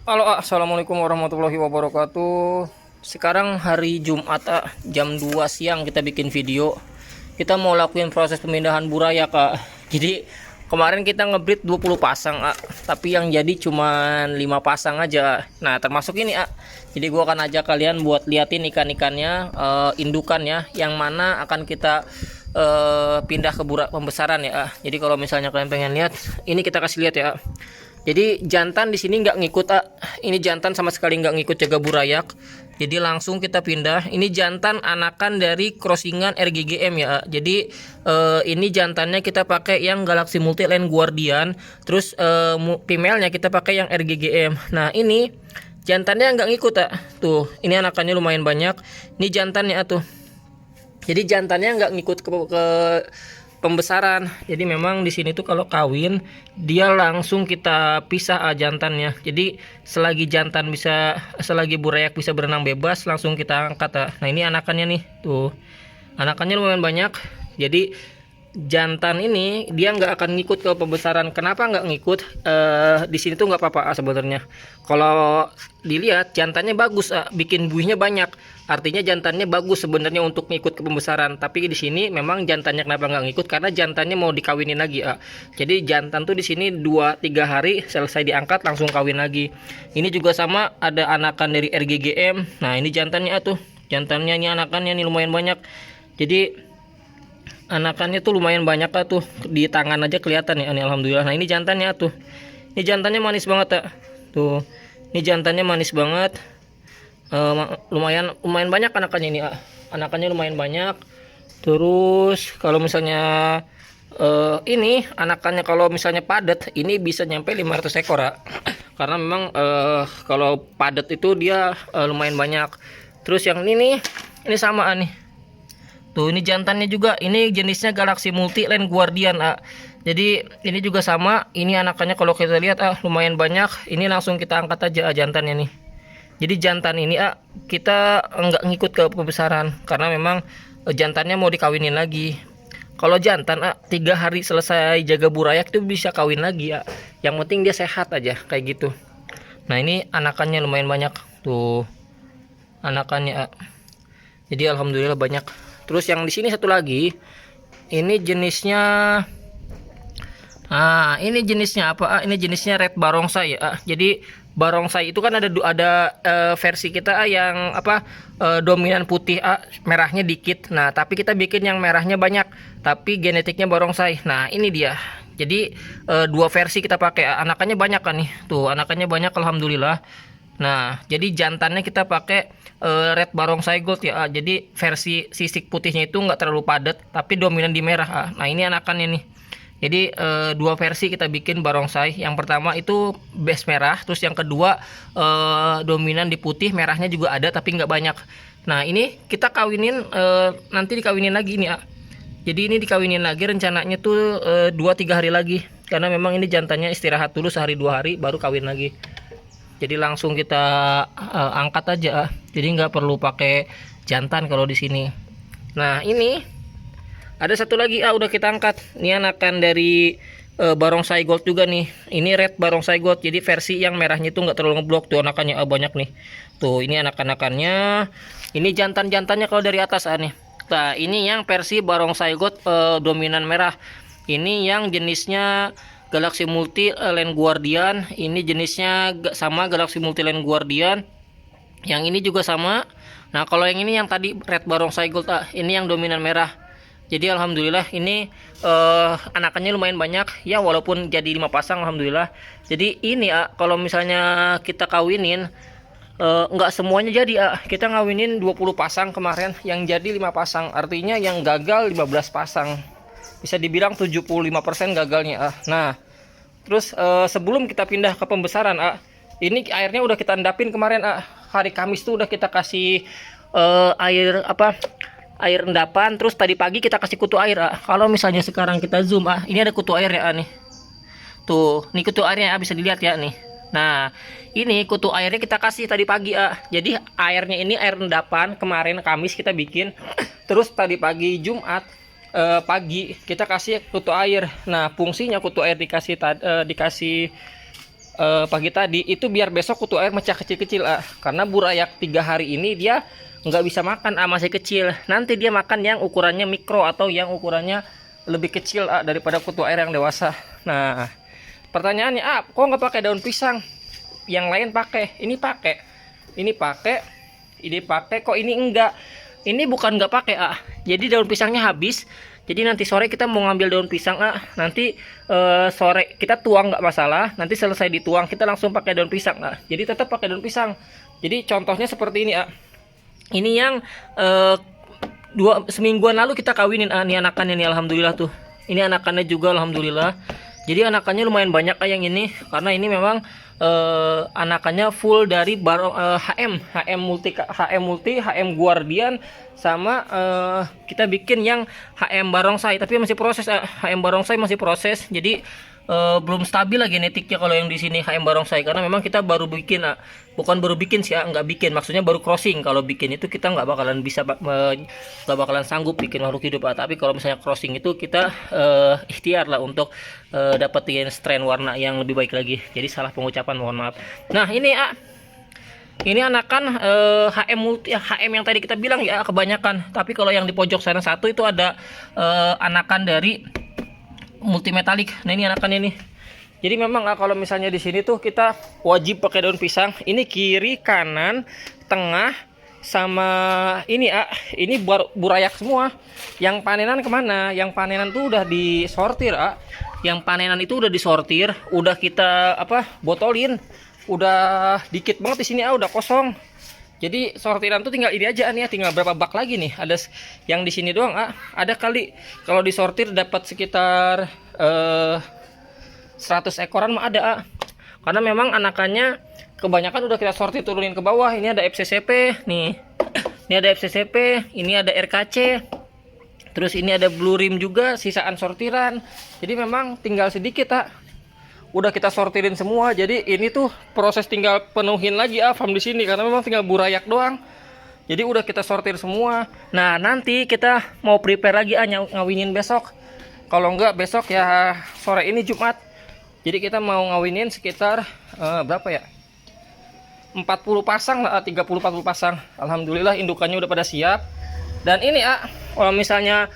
Halo, assalamualaikum warahmatullahi wabarakatuh. Sekarang hari Jumat, jam 2 siang kita bikin video. Kita mau lakuin proses pemindahan burayak, Jadi kemarin kita ngebreed 20 pasang, tapi yang jadi cuman 5 pasang aja. Nah, termasuk ini, Jadi gua akan ajak kalian buat liatin ikan-ikannya, indukannya yang mana akan kita pindah ke burak pembesaran ya. Jadi kalau misalnya kalian pengen lihat, ini kita kasih lihat ya. Jadi jantan di sini nggak ngikut, ini jantan sama sekali nggak ngikut jaga burayak. Jadi langsung kita pindah. Ini jantan anakan dari crossingan RGGM ya. Jadi ini jantannya kita pakai yang Galaxy Multi Land Guardian. Terus female-nya kita pakai yang RGGM. Nah ini jantannya nggak ngikut, tuh. Ini anakannya lumayan banyak. Ini jantannya tuh. Jadi jantannya nggak ngikut ke pembesaran. Jadi memang di sini tuh kalau kawin dia langsung kita pisah jantannya. Jadi selagi burayak bisa berenang bebas langsung kita angkat. Nah ini anakannya nih tuh, anakannya lumayan banyak. Jadi jantan ini dia nggak akan ngikut ke pembesaran. Kenapa nggak ngikut? Di sini tuh nggak apa-apa sebenarnya. Kalau dilihat jantannya bagus, bikin buihnya banyak. Artinya jantannya bagus sebenarnya untuk ngikut ke pembesaran. Tapi di sini memang jantannya kenapa nggak ngikut? Karena jantannya mau dikawinin lagi, Jadi jantan tuh di sini 2-3 hari selesai diangkat langsung kawin lagi. Ini juga sama, ada anakan dari RGGM. Nah ini jantannya tuh, jantannya ini anakannya nih lumayan banyak. Jadi anakannya tuh lumayan banyak, tuh di tangan aja kelihatan ya, ini alhamdulillah. Nah ini jantannya tuh, ini jantannya manis banget, tuh. Ini jantannya manis banget. Lumayan banyak anakannya ini, anakannya lumayan banyak. Terus kalau misalnya ini anakannya kalau misalnya padat ini bisa nyampe 500 ekor, karena memang kalau padat itu dia lumayan banyak. Terus yang ini sama nih. Tuh ini jantannya juga, ini jenisnya Galaxy Multi Land Guardian, Jadi ini juga sama, ini anakannya kalau kita lihat lumayan banyak. Ini langsung kita angkat aja jantannya nih. Jadi jantan ini kita nggak ngikut ke pembesaran karena memang jantannya mau dikawinin lagi. Kalau jantan 3 hari selesai jaga burayak itu bisa kawin lagi, Yang penting dia sehat aja kayak gitu. Nah ini anakannya lumayan banyak tuh, anakannya. Jadi alhamdulillah banyak. Terus yang di sini satu lagi, ini jenisnya ini jenisnya apa? Ini jenisnya red barongsai, Jadi barongsai itu kan ada versi kita yang apa, dominan putih, merahnya dikit. Nah tapi kita bikin yang merahnya banyak tapi genetiknya barongsai. Nah ini dia. Jadi 2 versi kita pakai, anakannya banyak kan nih, tuh anakannya banyak alhamdulillah. Nah jadi jantannya kita pakai red barongsai gold ya, jadi versi sisik putihnya itu nggak terlalu padat tapi dominan di merah. Nah ini anakannya nih. Jadi 2 versi kita bikin barongsai. Yang pertama itu base merah, terus yang kedua dominan di putih, merahnya juga ada tapi nggak banyak. Nah ini kita kawinin, nanti dikawinin lagi nih, Jadi ini dikawinin lagi rencananya tuh 2-3 hari lagi, karena memang ini jantannya istirahat dulu sehari 2 hari baru kawin lagi. Jadi langsung kita angkat aja, jadi nggak perlu pakai jantan kalau di sini. Nah ini ada satu lagi, udah kita angkat. Ini anakan dari barongsai gold juga nih. Ini red barongsai gold. Jadi versi yang merahnya itu nggak terlalu ngeblok, tuh anakannya banyak nih. Tuh ini anak-anakannya. Ini jantan-jantannya kalau dari atas nih. Nah ini yang versi barongsai gold dominan merah. Ini yang jenisnya Galaxy Multi Land Guardian. Ini jenisnya sama Galaxy Multi Land Guardian. Yang ini juga sama. Nah kalau yang ini yang tadi red barongsai gold, ini yang dominan merah. Jadi alhamdulillah ini anakannya lumayan banyak ya, walaupun jadi 5 pasang alhamdulillah. Jadi ini kalau misalnya kita kawinin nggak semuanya jadi, kita ngawinin 20 pasang kemarin, yang jadi 5 pasang, artinya yang gagal 15 pasang. Bisa dibilang 75% gagalnya. Nah terus sebelum kita pindah ke pembesaran, ini airnya udah kita endapin kemarin, hari Kamis tuh udah kita kasih air endapan. Terus tadi pagi kita kasih kutu air. Kalau misalnya sekarang kita zoom, ini ada kutu air ya nih. Tuh, ini kutu airnya bisa dilihat ya nih. Nah, ini kutu airnya kita kasih tadi pagi, Jadi airnya ini air endapan kemarin Kamis kita bikin. Terus tadi pagi Jumat pagi kita kasih kutu air. Nah, fungsinya kutu air dikasih pagi tadi itu biar besok kutu air mecah kecil-kecil karena burayak 3 hari ini dia nggak bisa makan masih kecil. Nanti dia makan yang ukurannya mikro atau yang ukurannya lebih kecil daripada kutu air yang dewasa. Nah, pertanyaannya kok nggak pakai daun pisang? Yang lain pakai, ini pakai, kok ini enggak? Ini bukan nggak pakai jadi daun pisangnya habis. Jadi nanti sore kita mau ngambil daun pisang nanti sore kita tuang nggak masalah. Nanti selesai dituang kita langsung pakai daun pisang Jadi tetap pakai daun pisang. Jadi contohnya seperti ini Ini yang semingguan lalu kita kawinin ini anakannya nih, alhamdulillah tuh. Ini anakannya juga alhamdulillah. Jadi anakannya lumayan banyak yang ini karena ini memang anakannya full dari HM multi, HM Guardian sama kita bikin yang HM Barongsai, tapi masih proses. HM Barongsai masih proses, jadi belum stabil lah genetiknya kalau yang di sini HM Barongsai, karena memang kita baru bikin bukan baru bikin sih nggak bikin, maksudnya baru crossing. Kalau bikin itu kita nggak bakalan bisa nggak bakalan sanggup bikin makhluk hidup tapi kalau misalnya crossing itu kita ikhtiar lah untuk dapetin strain warna yang lebih baik lagi. Jadi salah pengucapan, mohon maaf. Nah ini anakan HM multi, HM yang tadi kita bilang kebanyakan. Tapi kalau yang di pojok sana satu itu ada anakan dari multimetalik. Nah ini anakannya nih. Jadi memang kalau misalnya di sini tuh kita wajib pakai daun pisang. Ini kiri, kanan, tengah, sama ini ini burayak semua. Yang panenan kemana? Yang panenan tuh udah disortir Yang panenan itu udah disortir, udah kita botolin. Udah dikit banget di sini udah kosong. Jadi sortiran tuh tinggal ini aja nih tinggal berapa bak lagi nih. Ada yang di sini doang ada kali kalau disortir dapat sekitar 100 ekoran mah ada karena memang anakannya kebanyakan udah kita sortir turunin ke bawah. Ini ada FCCP nih, ini ada FCCP, ini ada RKC, terus ini ada Blue Rim juga sisaan sortiran. Jadi memang tinggal sedikit udah kita sortirin semua. Jadi ini tuh proses tinggal penuhin lagi farm di sini karena memang tinggal burayak doang. Jadi udah kita sortir semua. Nah nanti kita mau prepare lagi ngawinin besok. Kalau enggak besok ya sore ini Jumat. Jadi kita mau ngawinin sekitar berapa ya? 40 pasang lah, 30-40 pasang. Alhamdulillah indukannya udah pada siap. Dan ini kalau misalnya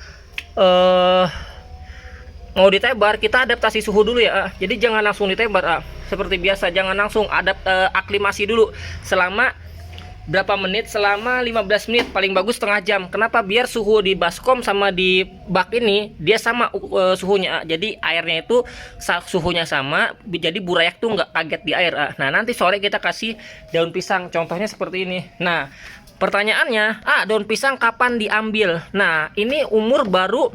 mau ditebar, kita adaptasi suhu dulu ya. Jadi jangan langsung ditebar seperti biasa, jangan langsung aklimasi dulu selama berapa menit, selama 15 menit, paling bagus setengah jam. Kenapa? Biar suhu di baskom sama di bak ini dia sama suhunya. Jadi airnya itu suhunya sama, jadi burayak tuh nggak kaget di air. Nah nanti sore kita kasih daun pisang, contohnya seperti ini. Nah pertanyaannya, daun pisang kapan diambil? Nah ini umur baru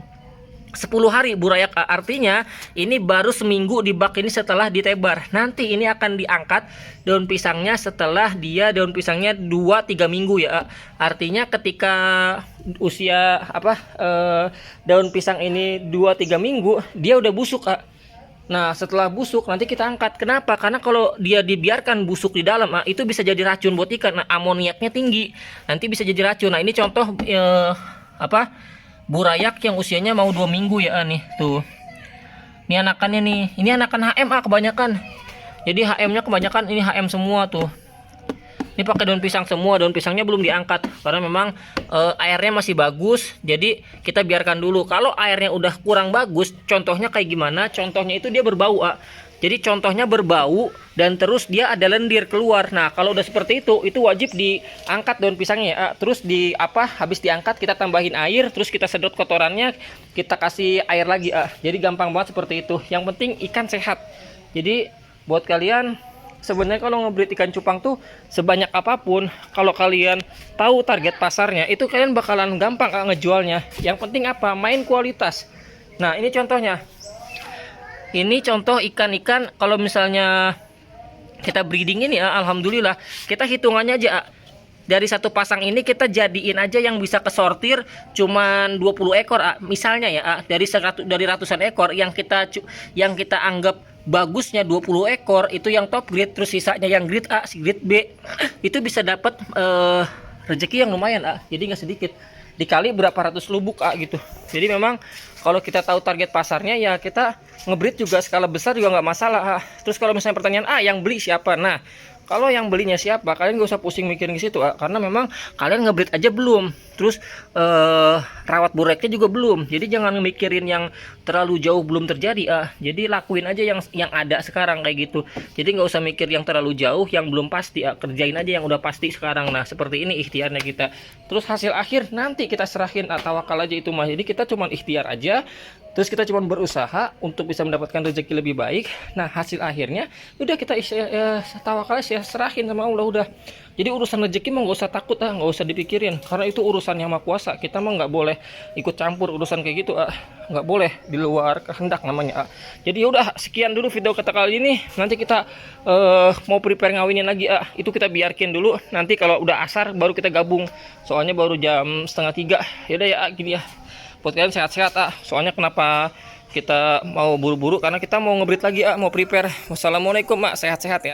10 hari burayak, artinya ini baru seminggu di bak ini setelah ditebar. Nanti ini akan diangkat daun pisangnya setelah dia daun pisangnya 2-3 minggu ya. Artinya ketika usia daun pisang ini 2-3 minggu dia udah busuk. Nah setelah busuk nanti kita angkat. Kenapa? Karena kalau dia dibiarkan busuk di dalam itu bisa jadi racun buat ikan. Nah, amoniaknya tinggi, nanti bisa jadi racun. Nah ini contoh burayak yang usianya mau 2 minggu ya nih tuh. Ini anakannya nih. Ini anakan HM kebanyakan. Jadi HM-nya kebanyakan ini HM semua tuh. Ini pakai daun pisang semua, daun pisangnya belum diangkat karena memang airnya masih bagus. Jadi kita biarkan dulu. Kalau airnya udah kurang bagus, contohnya kayak gimana? Contohnya itu dia berbau. Jadi contohnya berbau dan terus dia ada lendir keluar. Nah kalau udah seperti itu wajib diangkat daun pisangnya ya. Terus habis diangkat kita tambahin air, terus kita sedot kotorannya, kita kasih air lagi. Jadi gampang banget seperti itu. Yang penting ikan sehat. Jadi buat kalian sebenarnya kalau ngebreed ikan cupang tuh sebanyak apapun, kalau kalian tahu target pasarnya itu kalian bakalan gampang ngejualnya. Yang penting main kualitas. Nah ini contohnya. Ini contoh ikan-ikan kalau misalnya kita breeding ini alhamdulillah kita hitungannya aja dari satu pasang ini kita jadiin aja yang bisa kesortir cuman 20 ekor misalnya ya dari ratusan ekor yang kita anggap bagusnya 20 ekor itu yang top grade, terus sisanya yang grade A, grade B itu bisa dapat rezeki yang lumayan jadi nggak sedikit. dikali berapa ratus lubuk gitu. Jadi memang kalau kita tahu target pasarnya ya kita ngebreed juga skala besar juga nggak masalah. Terus kalau misalnya pertanyaan yang beli siapa? Nah, kalau yang belinya siapa, kalian gak usah pusing mikirin ke situ, karena memang kalian ngebreed aja belum, terus rawat bureknya juga belum. Jadi jangan mikirin yang terlalu jauh belum terjadi. Jadi lakuin aja yang ada sekarang kayak gitu. Jadi nggak usah mikir yang terlalu jauh, yang belum pasti. Kerjain aja yang udah pasti sekarang. Nah seperti ini ikhtiarnya kita. Terus hasil akhir nanti kita serahin, tawakal aja itu mah. Jadi kita cuman ikhtiar aja. Terus kita cuma berusaha untuk bisa mendapatkan rezeki lebih baik. Nah hasil akhirnya udah kita tawakal aja, serahin sama Allah udah. Jadi urusan rezeki mah nggak usah takut, nggak usah dipikirin, karena itu urusan yang Maha Kuasa. Kita mah nggak boleh ikut campur urusan kayak gitu, nggak boleh di luar kehendak namanya. Jadi udah sekian dulu video kita kali ini. Nanti kita mau prepare ngawinin lagi, itu kita biarkin dulu. Nanti kalau udah asar baru kita gabung. Soalnya baru jam 2:30. Yaudah ya gini ya. Buat kalian sehat-sehat. Soalnya kenapa kita mau buru-buru, karena kita mau ngebreed lagi, mau prepare. Wassalamualaikum, sehat-sehat ya.